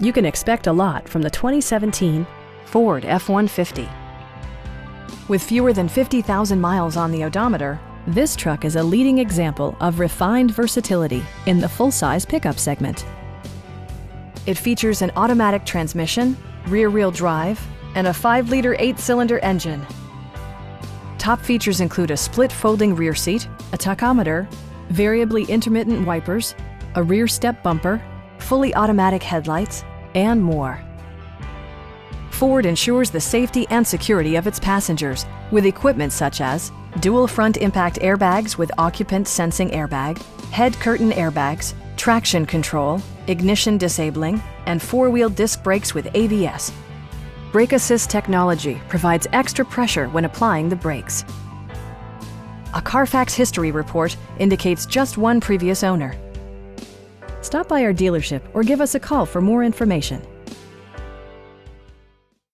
You can expect a lot from the 2017 Ford F-150. With fewer than 50,000 miles on the odometer, this truck is a leading example of refined versatility in the full-size pickup segment. It features an automatic transmission, rear-wheel drive, and a 5-liter 8-cylinder engine. Top features include a split folding rear seat, a tachometer, variably intermittent wipers, a rear step bumper, fully automatic headlights, and more. Ford ensures the safety and security of its passengers with equipment such as dual front impact airbags with occupant sensing airbag, head curtain airbags, traction control, ignition disabling, and 4-wheel disc brakes with ABS. Brake Assist technology provides extra pressure when applying the brakes. A Carfax history report indicates just one previous owner. Stop by our dealership or give us a call for more information.